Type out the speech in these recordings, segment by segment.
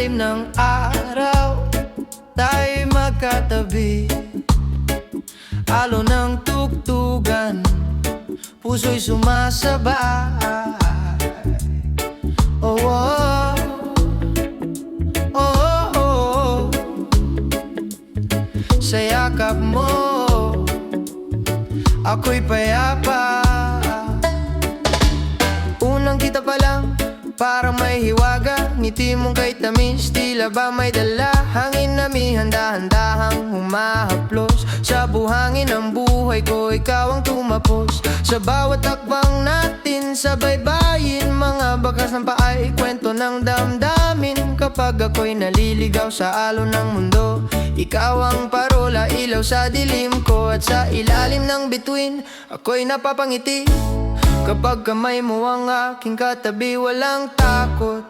ilalim ng araw, tayo'y magkatabi. Alo ng tugtugan, puso'y sumasabay. Oh, oh, oh, oh, oh. Sa yakap mo, ako'y payapa. Unang kita pa lang, parang may hiwaga. Ngiti mong kay tamis, tila ba may dala. Hangin na mi handa-handahang humahaplos. Sa buhangin ng buhay ko, ikaw ang tumapos. Sa bawat takbang natin, sa baybayin, mga bakas ng paay, kwento ng damdamin. Kapag ako'y naliligaw sa alon ng mundo, ikaw ang parola, ilaw sa dilim ko. At sa ilalim ng bituin, ako'y napapangiti. Kapag kamay mo ang aking katabi, walang takot,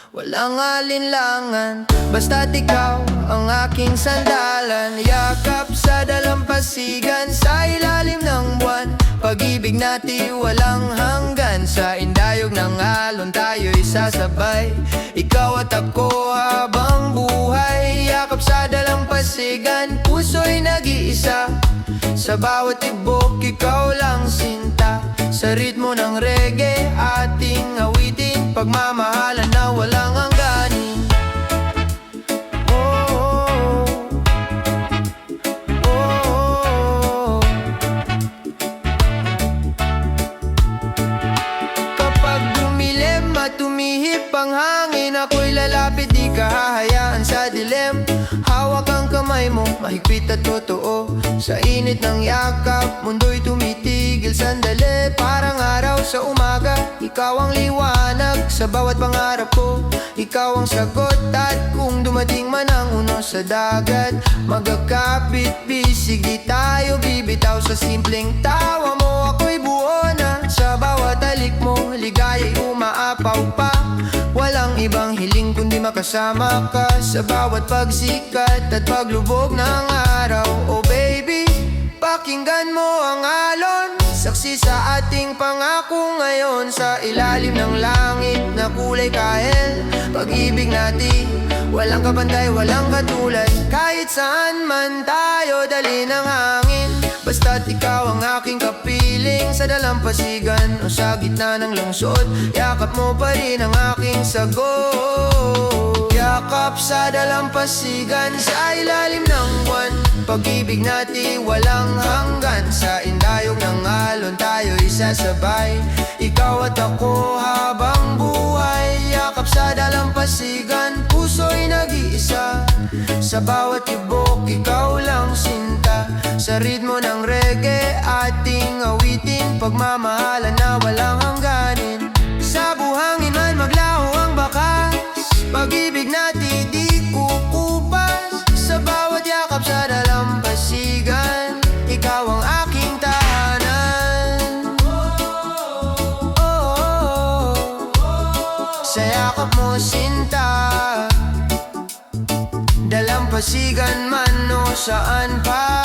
walang alinlangan. Basta't ikaw ang aking sandalan. Yakap sa dalampasigan, sa ilalim ng buwan. Pag-ibig natin walang hanggan. Sa indayog ng alon tayo'y sasabay, ikaw at ako habang buhay. Yakap sa dalampasigan, puso'y nag-iisa. Sa bawat tibok, ikaw lang sinta. Sa ritmo ng reggae, ating awitin. Pagmamahalan na walang hangganin. Oh, oh, oh, oh. Kapag dumilim at tumihip ang hangin, ako'y lalapit, di ka hahayaan sa dilim. Hawak ang kamay mo, mahigpit at totoo. Sa init ng yakap, mundo'y tumitigil sandali. Parang araw sa umaga, ikaw ang liwanag. Sa bawat pangarap ko, ikaw ang sagot. At kung dumating man ang unos sa dagat, magkakapit bisig, di tayo bibitaw. Sa simpleng tawa mo, ako'y buo na. Sa bawat halik mo, ligaya'y umaapaw pa. Walang ibang hiling kundi makasama ka. Sa bawat pagsikat at paglubog ng araw. Oh baby, pakinggan mo ang alon, saksi sa ating pangako ngayon. Sa ilalim ng langit na kulay kahel, pag-ibig natin walang kabantay, walang katulad. Kahit saan man tayo dali ng hangin, basta't ikaw ang aking kapiling. Sa dalampasigan o sa gitna ng lungsod, yakap mo pa rin ang aking sagot. Yakap sa dalampasigan, sa ilalim ng buwan. Pag-ibig natin walang hanggan. Sa indayog ng alon tayo'y sasabay, ikaw at ako habang buhay. Yakap sa dalampasigan, puso'y nag-iisa. Sa bawat tibok, ikaw lang sinta. Sa ritmo ng reggae, ating awitin. Pagmamahalan na walang hangganin. Sa buhangin man maglaho ang bakas, pag-ibig natin di kukupas. Sa bawat yakap sa dalampasigan, ikaw ang aking tahanan. Oh, oh, oh. Sa yakap mo sinta, dalampasigan man o saan pa.